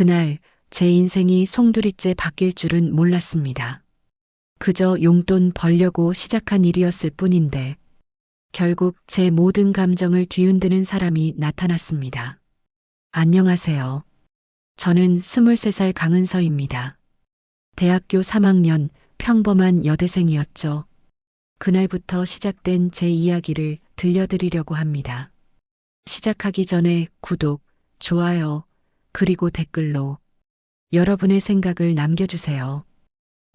그날 제 인생이 송두리째 바뀔 줄은 몰랐습니다. 그저 용돈 벌려고 시작한 일이었을 뿐인데 결국 제 모든 감정을 뒤흔드는 사람이 나타났습니다. 안녕하세요. 저는 23살 강은서입니다. 대학교 3학년 평범한 여대생이었죠. 그날부터 시작된 제 이야기를 들려드리려고 합니다. 시작하기 전에 구독, 좋아요, 그리고 댓글로 여러분의 생각을 남겨주세요.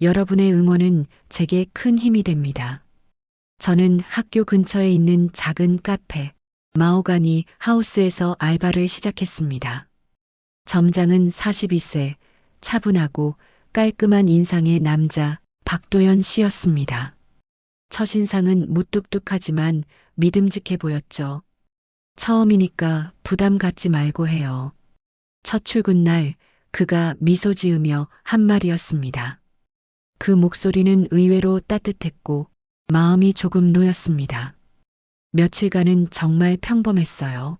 여러분의 응원은 제게 큰 힘이 됩니다. 저는 학교 근처에 있는 작은 카페, 마호가니 하우스에서 알바를 시작했습니다. 점장은 42세, 차분하고 깔끔한 인상의 남자 박도연 씨였습니다. 첫인상은 무뚝뚝하지만 믿음직해 보였죠. 처음이니까 부담 갖지 말고 해요. 첫 출근 날 그가 미소 지으며 한 말이었습니다. 그 목소리는 의외로 따뜻했고 마음이 조금 놓였습니다. 며칠간은 정말 평범했어요.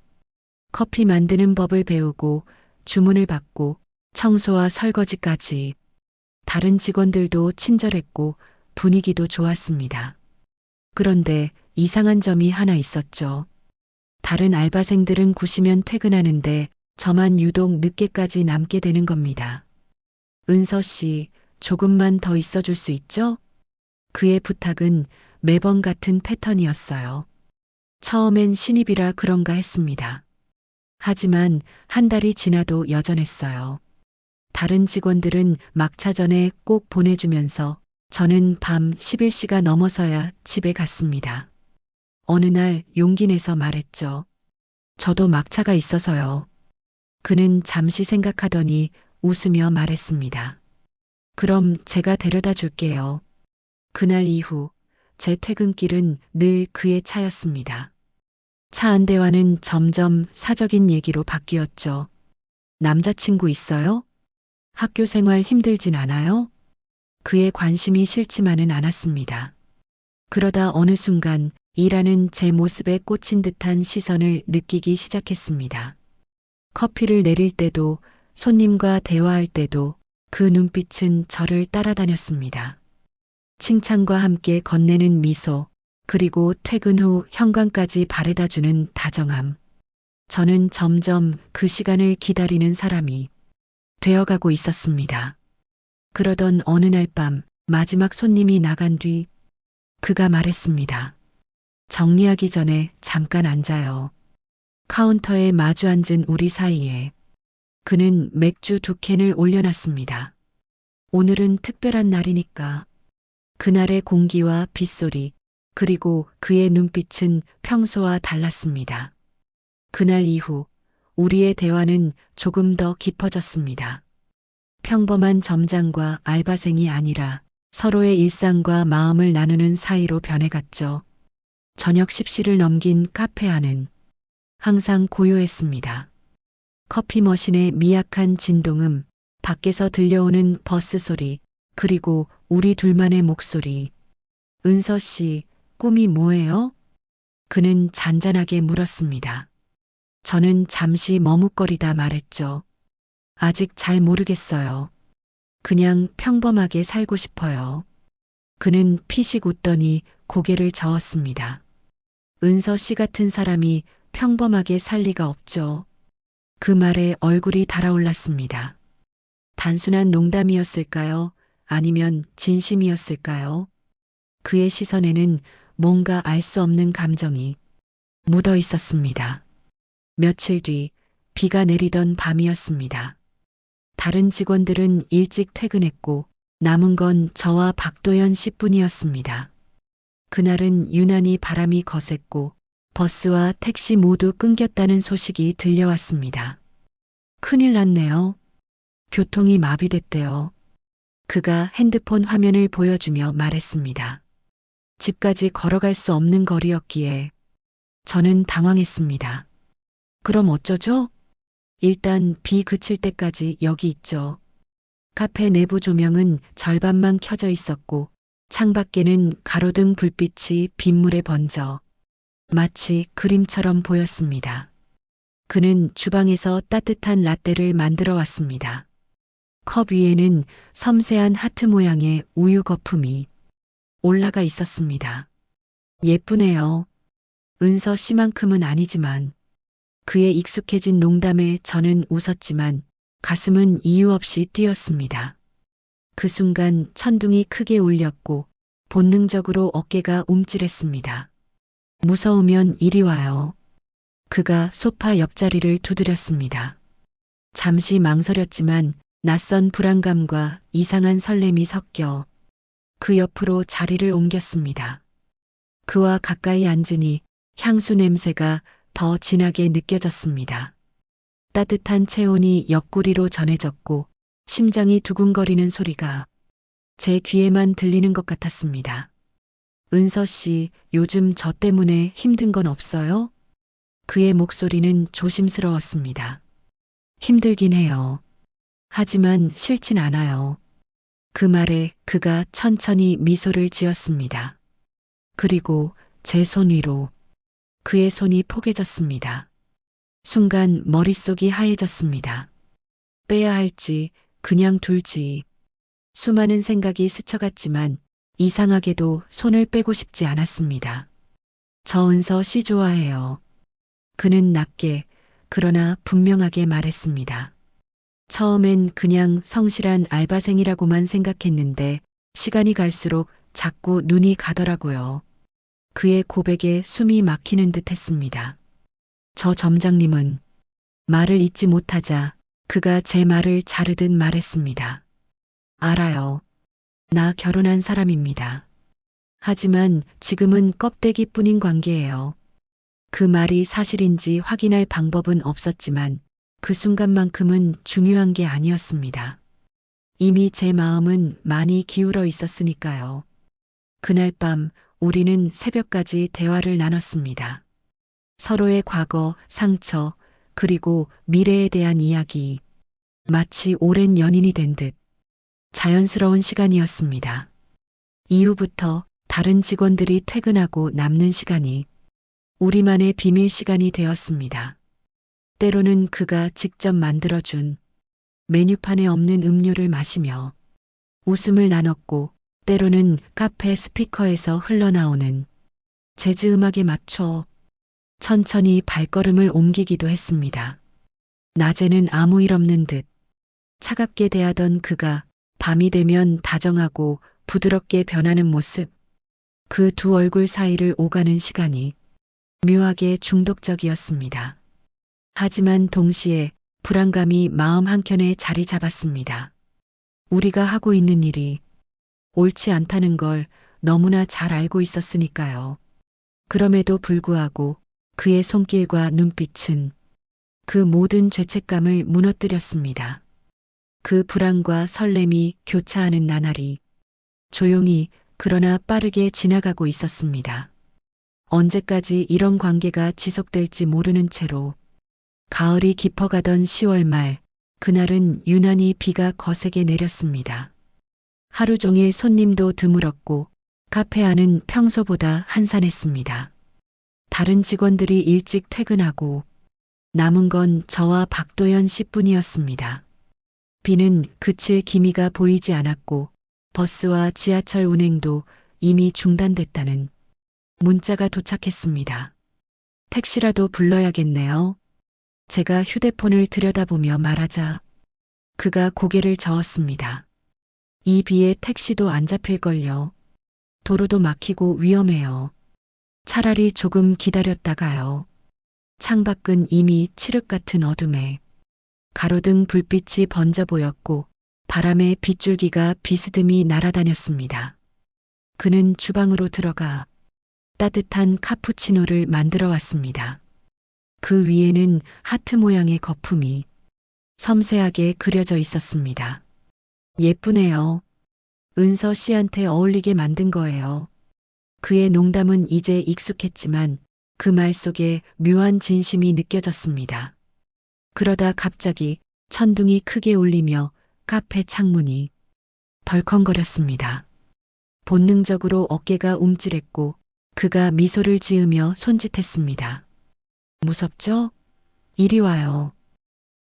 커피 만드는 법을 배우고 주문을 받고 청소와 설거지까지. 다른 직원들도 친절했고 분위기도 좋았습니다. 그런데 이상한 점이 하나 있었죠. 다른 알바생들은 9시면 퇴근하는데 저만 유독 늦게까지 남게 되는 겁니다. 은서 씨, 조금만 더 있어줄 수 있죠? 그의 부탁은 매번 같은 패턴이었어요. 처음엔 신입이라 그런가 했습니다. 하지만 한 달이 지나도 여전했어요. 다른 직원들은 막차 전에 꼭 보내주면서 저는 밤 11시가 넘어서야 집에 갔습니다. 어느 날 용기 내서 말했죠. 저도 막차가 있어서요. 그는 잠시 생각하더니 웃으며 말했습니다. 그럼 제가 데려다 줄게요. 그날 이후 제 퇴근길은 늘 그의 차였습니다. 차 한 대와는 점점 사적인 얘기로 바뀌었죠. 남자친구 있어요? 학교 생활 힘들진 않아요? 그의 관심이 싫지만은 않았습니다. 그러다 어느 순간 일하는 제 모습에 꽂힌 듯한 시선을 느끼기 시작했습니다. 커피를 내릴 때도 손님과 대화할 때도 그 눈빛은 저를 따라다녔습니다. 칭찬과 함께 건네는 미소, 그리고 퇴근 후 현관까지 바래다주는 다정함. 저는 점점 그 시간을 기다리는 사람이 되어가고 있었습니다. 그러던 어느 날 밤 마지막 손님이 나간 뒤 그가 말했습니다. 정리하기 전에 잠깐 앉아요. 카운터에 마주 앉은 우리 사이에 그는 맥주 2캔을 올려놨습니다. 오늘은 특별한 날이니까. 그날의 공기와 빗소리, 그리고 그의 눈빛은 평소와 달랐습니다. 그날 이후 우리의 대화는 조금 더 깊어졌습니다. 평범한 점장과 알바생이 아니라 서로의 일상과 마음을 나누는 사이로 변해갔죠. 저녁 10시를 넘긴 카페 안은 항상 고요했습니다. 커피 머신의 미약한 진동음, 밖에서 들려오는 버스 소리, 그리고 우리 둘만의 목소리. 은서 씨, 꿈이 뭐예요? 그는 잔잔하게 물었습니다. 저는 잠시 머뭇거리다 말했죠. 아직 잘 모르겠어요. 그냥 평범하게 살고 싶어요. 그는 피식 웃더니 고개를 저었습니다. 은서 씨 같은 사람이 평범하게 살 리가 없죠. 그 말에 얼굴이 달아올랐습니다. 단순한 농담이었을까요? 아니면 진심이었을까요? 그의 시선에는 뭔가 알 수 없는 감정이 묻어 있었습니다. 며칠 뒤 비가 내리던 밤이었습니다. 다른 직원들은 일찍 퇴근했고 남은 건 저와 박도연 씨뿐이었습니다. 그날은 유난히 바람이 거셌고 버스와 택시 모두 끊겼다는 소식이 들려왔습니다. 큰일 났네요. 교통이 마비됐대요. 그가 핸드폰 화면을 보여주며 말했습니다. 집까지 걸어갈 수 없는 거리였기에 저는 당황했습니다. 그럼 어쩌죠? 일단 비 그칠 때까지 여기 있죠. 카페 내부 조명은 절반만 켜져 있었고 창밖에는 가로등 불빛이 빗물에 번져 마치 그림처럼 보였습니다. 그는 주방에서 따뜻한 라떼를 만들어 왔습니다. 컵 위에는 섬세한 하트 모양의 우유 거품이 올라가 있었습니다. 예쁘네요. 은서 씨만큼은 아니지만 그의 익숙해진 농담에 저는 웃었지만 가슴은 이유 없이 뛰었습니다. 그 순간 천둥이 크게 울렸고 본능적으로 어깨가 움찔했습니다. 무서우면 이리 와요. 그가 소파 옆자리를 두드렸습니다. 잠시 망설였지만 낯선 불안감과 이상한 설렘이 섞여 그 옆으로 자리를 옮겼습니다. 그와 가까이 앉으니 향수 냄새가 더 진하게 느껴졌습니다. 따뜻한 체온이 옆구리로 전해졌고 심장이 두근거리는 소리가 제 귀에만 들리는 것 같았습니다. 은서 씨, 요즘 저 때문에 힘든 건 없어요? 그의 목소리는 조심스러웠습니다. 힘들긴 해요. 하지만 싫진 않아요. 그 말에 그가 천천히 미소를 지었습니다. 그리고 제 손 위로 그의 손이 포개졌습니다. 순간 머릿속이 하얘졌습니다. 빼야 할지 그냥 둘지 수많은 생각이 스쳐갔지만 이상하게도 손을 빼고 싶지 않았습니다. 저 은서 씨 좋아해요. 그는 낮게 그러나 분명하게 말했습니다. 처음엔 그냥 성실한 알바생이라고만 생각했는데 시간이 갈수록 자꾸 눈이 가더라고요. 그의 고백에 숨이 막히는 듯 했습니다. 저 점장님은 말을 잇지 못하자 그가 제 말을 자르듯 말했습니다. 알아요. 나 결혼한 사람입니다. 하지만 지금은 껍데기뿐인 관계예요. 그 말이 사실인지 확인할 방법은 없었지만 그 순간만큼은 중요한 게 아니었습니다. 이미 제 마음은 많이 기울어 있었으니까요. 그날 밤 우리는 새벽까지 대화를 나눴습니다. 서로의 과거, 상처, 그리고 미래에 대한 이야기. 마치 오랜 연인이 된 듯 자연스러운 시간이었습니다. 이후부터 다른 직원들이 퇴근하고 남는 시간이 우리만의 비밀 시간이 되었습니다. 때로는 그가 직접 만들어준 메뉴판에 없는 음료를 마시며 웃음을 나눴고 때로는 카페 스피커에서 흘러나오는 재즈 음악에 맞춰 천천히 발걸음을 옮기기도 했습니다. 낮에는 아무 일 없는 듯 차갑게 대하던 그가 밤이 되면 다정하고 부드럽게 변하는 모습, 그 두 얼굴 사이를 오가는 시간이 묘하게 중독적이었습니다. 하지만 동시에 불안감이 마음 한켠에 자리 잡았습니다. 우리가 하고 있는 일이 옳지 않다는 걸 너무나 잘 알고 있었으니까요. 그럼에도 불구하고 그의 손길과 눈빛은 그 모든 죄책감을 무너뜨렸습니다. 그 불안과 설렘이 교차하는 나날이 조용히 그러나 빠르게 지나가고 있었습니다. 언제까지 이런 관계가 지속될지 모르는 채로 가을이 깊어가던 10월 말, 그날은 유난히 비가 거세게 내렸습니다. 하루 종일 손님도 드물었고 카페 안은 평소보다 한산했습니다. 다른 직원들이 일찍 퇴근하고 남은 건 저와 박도연 씨뿐이었습니다. 비는 그칠 기미가 보이지 않았고 버스와 지하철 운행도 이미 중단됐다는 문자가 도착했습니다. 택시라도 불러야겠네요. 제가 휴대폰을 들여다보며 말하자 그가 고개를 저었습니다. 이 비에 택시도 안 잡힐걸요. 도로도 막히고 위험해요. 차라리 조금 기다렸다가요. 창밖은 이미 칠흑 같은 어둠에 가로등 불빛이 번져 보였고 바람에 빗줄기가 비스듬히 날아다녔습니다. 그는 주방으로 들어가 따뜻한 카푸치노를 만들어 왔습니다. 그 위에는 하트 모양의 거품이 섬세하게 그려져 있었습니다. 예쁘네요. 은서 씨한테 어울리게 만든 거예요. 그의 농담은 이제 익숙했지만 그 말 속에 묘한 진심이 느껴졌습니다. 그러다 갑자기 천둥이 크게 울리며 카페 창문이 덜컹거렸습니다. 본능적으로 어깨가 움찔했고 그가 미소를 지으며 손짓했습니다. 무섭죠? 이리 와요.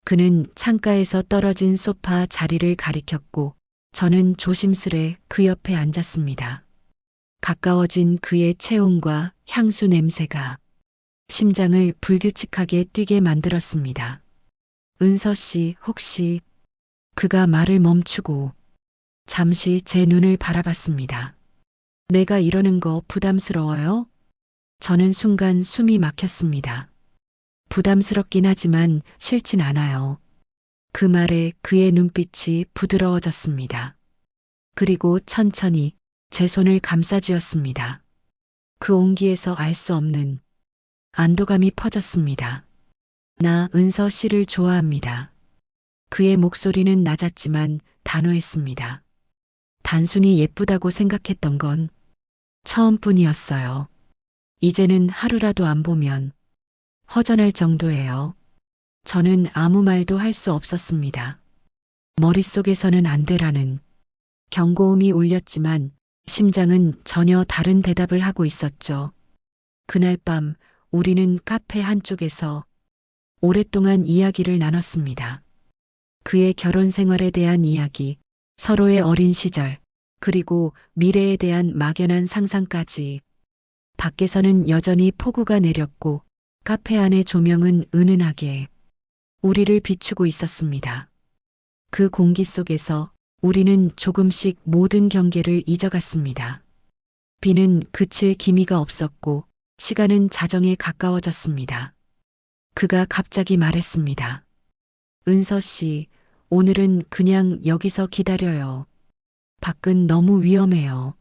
그는 창가에서 떨어진 소파 자리를 가리켰고 저는 조심스레 그 옆에 앉았습니다. 가까워진 그의 체온과 향수 냄새가 심장을 불규칙하게 뛰게 만들었습니다. 은서 씨, 혹시 그가 말을 멈추고 잠시 제 눈을 바라봤습니다. 내가 이러는 거 부담스러워요? 저는 순간 숨이 막혔습니다. 부담스럽긴 하지만 싫진 않아요. 그 말에 그의 눈빛이 부드러워졌습니다. 그리고 천천히 제 손을 감싸쥐었습니다. 그 온기에서 알 수 없는 안도감이 퍼졌습니다. 나 은서 씨를 좋아합니다. 그의 목소리는 낮았지만 단호했습니다. 단순히 예쁘다고 생각했던 건 처음뿐이었어요. 이제는 하루라도 안 보면 허전할 정도예요. 저는 아무 말도 할 수 없었습니다. 머릿속에서는 안 되라는 경고음이 울렸지만 심장은 전혀 다른 대답을 하고 있었죠. 그날 밤 우리는 카페 한쪽에서 오랫동안 이야기를 나눴습니다. 그의 결혼 생활에 대한 이야기, 서로의 어린 시절, 그리고 미래에 대한 막연한 상상까지. 밖에서는 여전히 폭우가 내렸고 카페 안의 조명은 은은하게 우리를 비추고 있었습니다. 그 공기 속에서 우리는 조금씩 모든 경계를 잊어갔습니다. 비는 그칠 기미가 없었고 시간은 자정에 가까워졌습니다. 그가 갑자기 말했습니다. 은서 씨, 오늘은 그냥 여기서 기다려요. 밖은 너무 위험해요.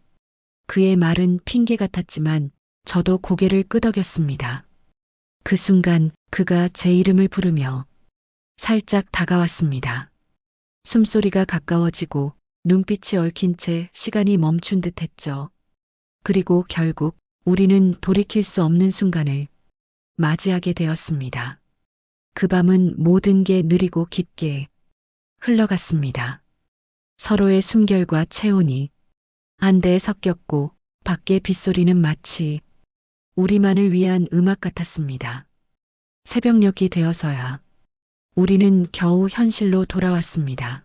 그의 말은 핑계 같았지만 저도 고개를 끄덕였습니다. 그 순간 그가 제 이름을 부르며 살짝 다가왔습니다. 숨소리가 가까워지고 눈빛이 얽힌 채 시간이 멈춘 듯 했죠. 그리고 결국 우리는 돌이킬 수 없는 순간을 맞이하게 되었습니다. 그 밤은 모든 게 느리고 깊게 흘러갔습니다. 서로의 숨결과 체온이 한데에 섞였고 밖의 빗소리는 마치 우리만을 위한 음악 같았습니다. 새벽녘이 되어서야 우리는 겨우 현실로 돌아왔습니다.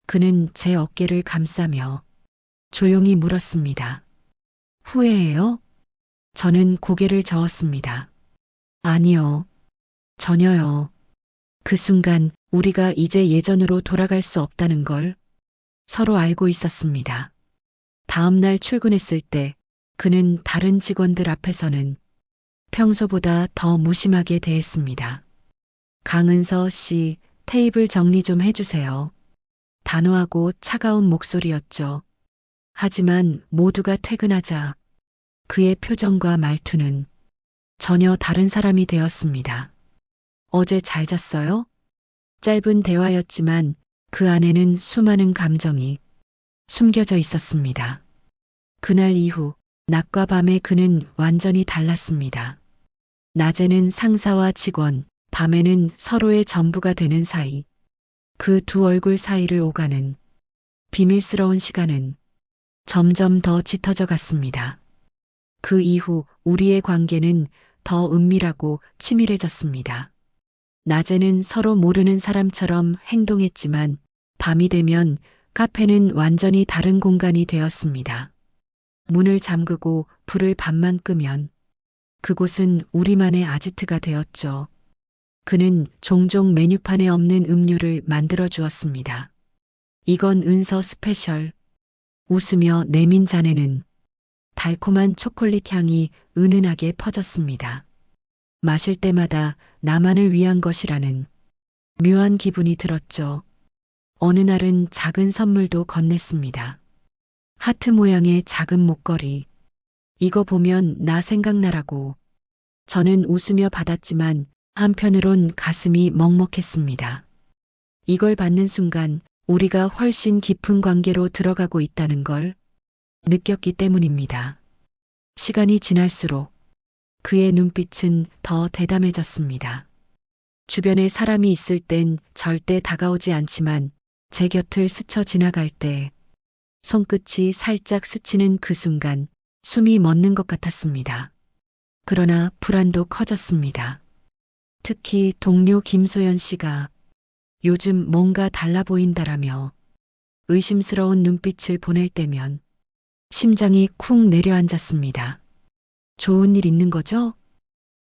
그는 제 어깨를 감싸며 조용히 물었습니다. 후회해요? 저는 고개를 저었습니다. 아니요. 전혀요. 그 순간 우리가 이제 예전으로 돌아갈 수 없다는 걸 서로 알고 있었습니다. 다음 날 출근했을 때 그는 다른 직원들 앞에서는 평소보다 더 무심하게 대했습니다. 강은서 씨, 테이블 정리 좀 해주세요. 단호하고 차가운 목소리였죠. 하지만 모두가 퇴근하자 그의 표정과 말투는 전혀 다른 사람이 되었습니다. 어제 잘 잤어요? 짧은 대화였지만 그 안에는 수많은 감정이 숨겨져 있었습니다. 그날 이후 낮과 밤의 그는 완전히 달랐습니다. 낮에는 상사와 직원, 밤에는 서로의 전부가 되는 사이. 그 두 얼굴 사이를 오가는 비밀스러운 시간은 점점 더 짙어져 갔습니다. 그 이후 우리의 관계는 더 은밀하고 치밀해졌습니다. 낮에는 서로 모르는 사람처럼 행동했지만 밤이 되면 카페는 완전히 다른 공간이 되었습니다. 문을 잠그고 불을 반만 끄면 그곳은 우리만의 아지트가 되었죠. 그는 종종 메뉴판에 없는 음료를 만들어 주었습니다. 이건 은서 스페셜. 웃으며 내민 잔에는 달콤한 초콜릿 향이 은은하게 퍼졌습니다. 마실 때마다 나만을 위한 것이라는 묘한 기분이 들었죠. 어느 날은 작은 선물도 건넸습니다. 하트 모양의 작은 목걸이. 이거 보면 나 생각나라고. 저는 웃으며 받았지만 한편으론 가슴이 먹먹했습니다. 이걸 받는 순간 우리가 훨씬 깊은 관계로 들어가고 있다는 걸 느꼈기 때문입니다. 시간이 지날수록 그의 눈빛은 더 대담해졌습니다. 주변에 사람이 있을 땐 절대 다가오지 않지만 제 곁을 스쳐 지나갈 때 손끝이 살짝 스치는 그 순간 숨이 멎는 것 같았습니다. 그러나 불안도 커졌습니다. 특히 동료 김소연 씨가 요즘 뭔가 달라 보인다라며 의심스러운 눈빛을 보낼 때면 심장이 쿵 내려앉았습니다. 좋은 일 있는 거죠?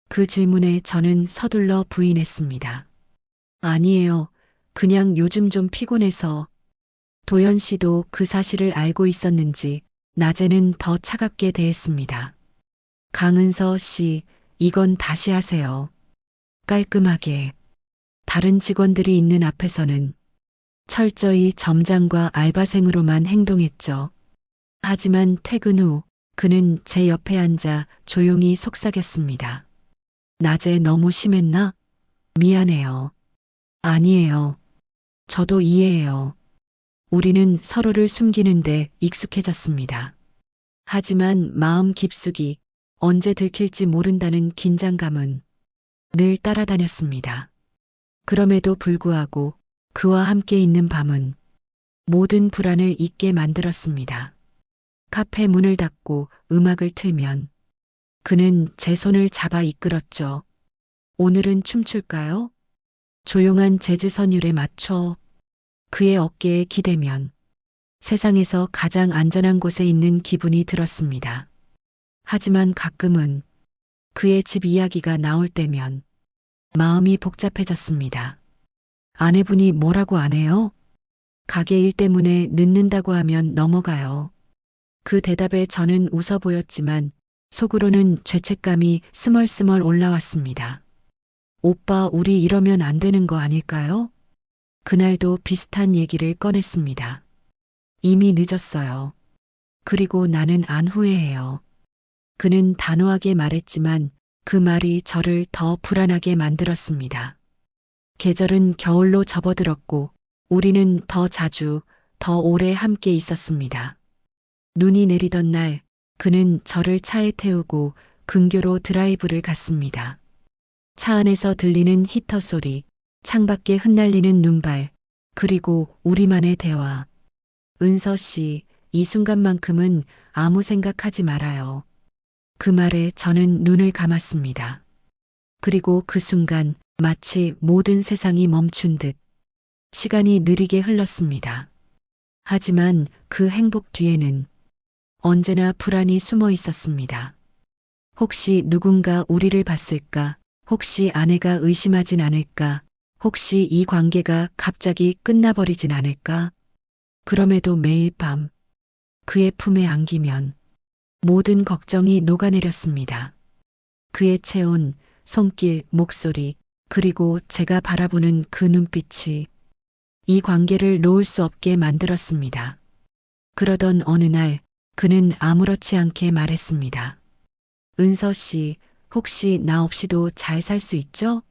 그 질문에 저는 서둘러 부인했습니다. 아니에요. 그냥 요즘 좀 피곤해서. 도연 씨도 그 사실을 알고 있었는지 낮에는 더 차갑게 대했습니다. 강은서 씨, 이건 다시 하세요. 깔끔하게. 다른 직원들이 있는 앞에서는 철저히 점장과 알바생으로만 행동했죠. 하지만 퇴근 후 그는 제 옆에 앉아 조용히 속삭였습니다. 낮에 너무 심했나? 미안해요. 아니에요. 저도 이해해요. 우리는 서로를 숨기는데 익숙해졌습니다. 하지만 마음 깊숙이 언제 들킬지 모른다는 긴장감은 늘 따라다녔습니다. 그럼에도 불구하고 그와 함께 있는 밤은 모든 불안을 잊게 만들었습니다. 카페 문을 닫고 음악을 틀면 그는 제 손을 잡아 이끌었죠. 오늘은 춤출까요? 조용한 재즈 선율에 맞춰 그의 어깨에 기대면 세상에서 가장 안전한 곳에 있는 기분이 들었습니다. 하지만 가끔은 그의 집 이야기가 나올 때면 마음이 복잡해졌습니다. 아내분이 뭐라고 안 해요? 가게 일 때문에 늦는다고 하면 넘어가요. 그 대답에 저는 웃어 보였지만 속으로는 죄책감이 스멀스멀 올라왔습니다. 오빠, 우리 이러면 안 되는 거 아닐까요? 그날도 비슷한 얘기를 꺼냈습니다. 이미 늦었어요. 그리고 나는 안 후회해요. 그는 단호하게 말했지만 그 말이 저를 더 불안하게 만들었습니다. 계절은 겨울로 접어들었고 우리는 더 자주, 더 오래 함께 있었습니다. 눈이 내리던 날 그는 저를 차에 태우고 근교로 드라이브를 갔습니다. 차 안에서 들리는 히터 소리, 창밖에 흩날리는 눈발, 그리고 우리만의 대화. 은서 씨, 이 순간만큼은 아무 생각하지 말아요. 그 말에 저는 눈을 감았습니다. 그리고 그 순간 마치 모든 세상이 멈춘 듯 시간이 느리게 흘렀습니다. 하지만 그 행복 뒤에는 언제나 불안이 숨어 있었습니다. 혹시 누군가 우리를 봤을까? 혹시 아내가 의심하진 않을까? 혹시 이 관계가 갑자기 끝나버리진 않을까? 그럼에도 매일 밤 그의 품에 안기면 모든 걱정이 녹아내렸습니다. 그의 체온, 손길, 목소리, 그리고 제가 바라보는 그 눈빛이 이 관계를 놓을 수 없게 만들었습니다. 그러던 어느 날 그는 아무렇지 않게 말했습니다. 은서 씨, 혹시 나 없이도 잘 살 수 있죠?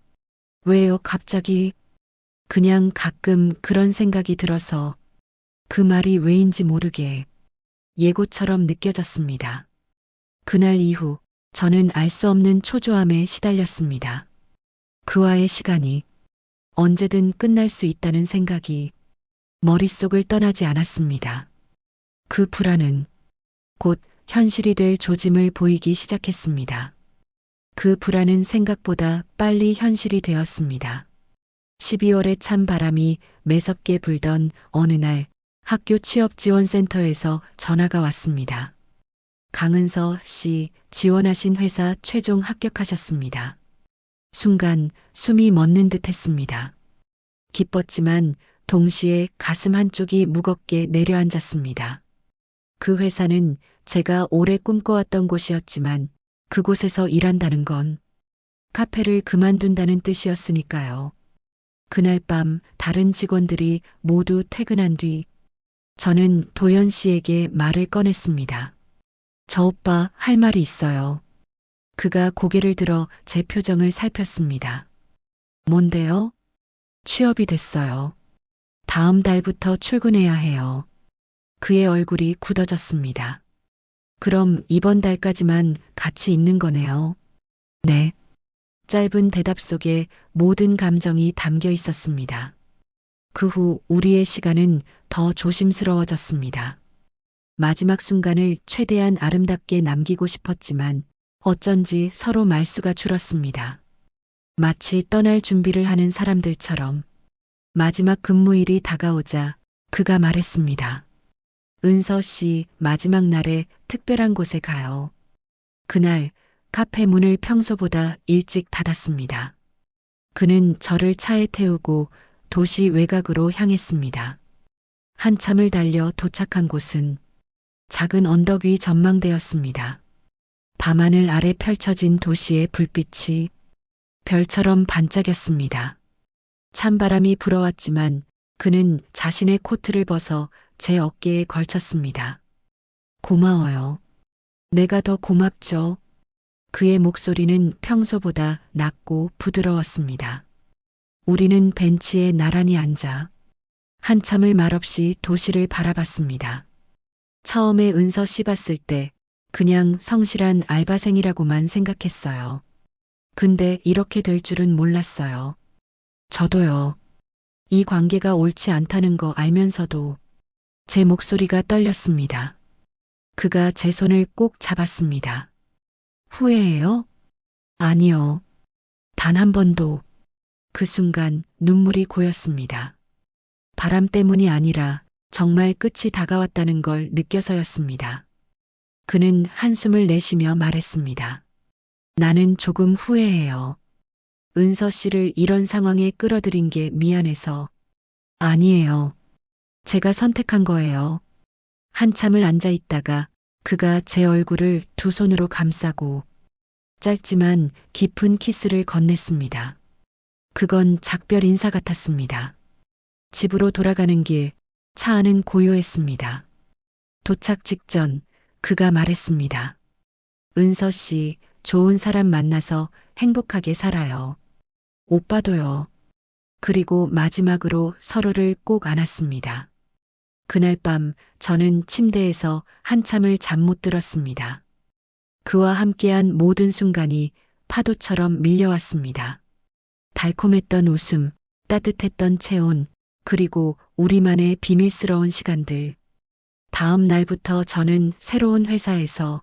왜요, 갑자기? 그냥 가끔 그런 생각이 들어서 그 말이 왜인지 모르게 예고처럼 느껴졌습니다. 그날 이후 저는 알 수 없는 초조함에 시달렸습니다. 그와의 시간이 언제든 끝날 수 있다는 생각이 머릿속을 떠나지 않았습니다. 그 불안은 곧 현실이 될 조짐을 보이기 시작했습니다. 그 불안은 생각보다 빨리 현실이 되었습니다. 12월의 찬 바람이 매섭게 불던 어느 날 학교 취업지원센터에서 전화가 왔습니다. 강은서 씨, 지원하신 회사 최종 합격하셨습니다. 순간 숨이 멎는 듯 했습니다. 기뻤지만 동시에 가슴 한쪽이 무겁게 내려앉았습니다. 그 회사는 제가 오래 꿈꿔왔던 곳이었지만 그곳에서 일한다는 건 카페를 그만둔다는 뜻이었으니까요. 그날 밤 다른 직원들이 모두 퇴근한 뒤 저는 도연 씨에게 말을 꺼냈습니다. 저 오빠 할 말이 있어요. 그가 고개를 들어 제 표정을 살폈습니다. 뭔데요? 취업이 됐어요. 다음 달부터 출근해야 해요. 그의 얼굴이 굳어졌습니다. 그럼 이번 달까지만 같이 있는 거네요. 네. 짧은 대답 속에 모든 감정이 담겨 있었습니다. 그 후 우리의 시간은 더 조심스러워졌습니다. 마지막 순간을 최대한 아름답게 남기고 싶었지만 어쩐지 서로 말수가 줄었습니다. 마치 떠날 준비를 하는 사람들처럼 마지막 근무일이 다가오자 그가 말했습니다. 은서 씨, 마지막 날에 특별한 곳에 가요. 그날 카페 문을 평소보다 일찍 닫았습니다. 그는 저를 차에 태우고 도시 외곽으로 향했습니다. 한참을 달려 도착한 곳은 작은 언덕 위 전망대였습니다. 밤하늘 아래 펼쳐진 도시의 불빛이 별처럼 반짝였습니다. 찬바람이 불어왔지만 그는 자신의 코트를 벗어 제 어깨에 걸쳤습니다. 고마워요. 내가 더 고맙죠. 그의 목소리는 평소보다 낮고 부드러웠습니다. 우리는 벤치에 나란히 앉아 한참을 말없이 도시를 바라봤습니다. 처음에 은서 씨 봤을 때 그냥 성실한 알바생이라고만 생각했어요. 근데 이렇게 될 줄은 몰랐어요. 저도요. 이 관계가 옳지 않다는 거 알면서도 제 목소리가 떨렸습니다. 그가 제 손을 꼭 잡았습니다. 후회해요? 아니요. 단 한 번도. 그 순간 눈물이 고였습니다. 바람 때문이 아니라 정말 끝이 다가왔다는 걸 느껴서였습니다. 그는 한숨을 내쉬며 말했습니다. 나는 조금 후회해요. 은서 씨를 이런 상황에 끌어들인 게 미안해서. 아니에요. 제가 선택한 거예요. 한참을 앉아 있다가 그가 제 얼굴을 두 손으로 감싸고 짧지만 깊은 키스를 건넸습니다. 그건 작별 인사 같았습니다. 집으로 돌아가는 길, 차 안은 고요했습니다. 도착 직전 그가 말했습니다. 은서 씨, 좋은 사람 만나서 행복하게 살아요. 오빠도요. 그리고 마지막으로 서로를 꼭 안았습니다. 그날 밤 저는 침대에서 한참을 잠 못 들었습니다. 그와 함께한 모든 순간이 파도처럼 밀려왔습니다. 달콤했던 웃음, 따뜻했던 체온, 그리고 우리만의 비밀스러운 시간들. 다음 날부터 저는 새로운 회사에서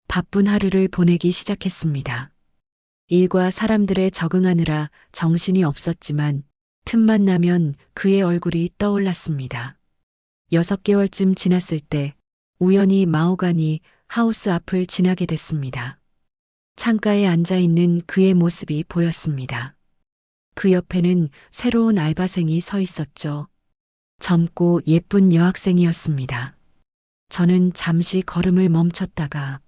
바쁜 하루를 보내기 시작했습니다. 일과 사람들에 적응하느라 정신이 없었지만 틈만 나면 그의 얼굴이 떠올랐습니다. 6개월쯤 지났을 때 우연히 마호가니 하우스 앞을 지나게 됐습니다. 창가에 앉아 있는 그의 모습이 보였습니다. 그 옆에는 새로운 알바생이 서 있었죠. 젊고 예쁜 여학생이었습니다. 저는 잠시 걸음을 멈췄다가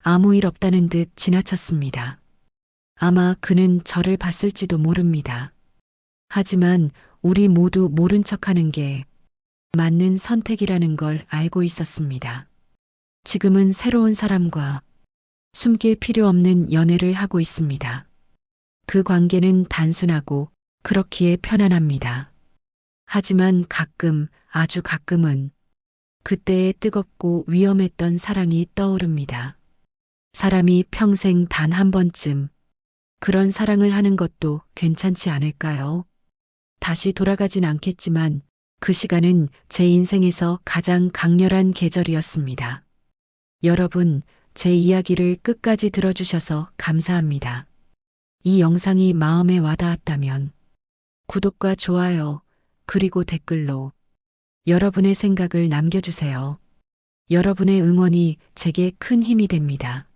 아무 일 없다는 듯 지나쳤습니다. 아마 그는 저를 봤을지도 모릅니다. 하지만 우리 모두 모른 척하는 게 맞는 선택이라는 걸 알고 있었습니다. 지금은 새로운 사람과 숨길 필요 없는 연애를 하고 있습니다. 그 관계는 단순하고 그렇기에 편안합니다. 하지만 가끔, 아주 가끔은 그때의 뜨겁고 위험했던 사랑이 떠오릅니다. 사람이 평생 단 한 번쯤 그런 사랑을 하는 것도 괜찮지 않을까요? 다시 돌아가진 않겠지만 그 시간은 제 인생에서 가장 강렬한 계절이었습니다. 여러분, 제 이야기를 끝까지 들어주셔서 감사합니다. 이 영상이 마음에 와닿았다면 구독과 좋아요, 그리고 댓글로 여러분의 생각을 남겨주세요. 여러분의 응원이 제게 큰 힘이 됩니다.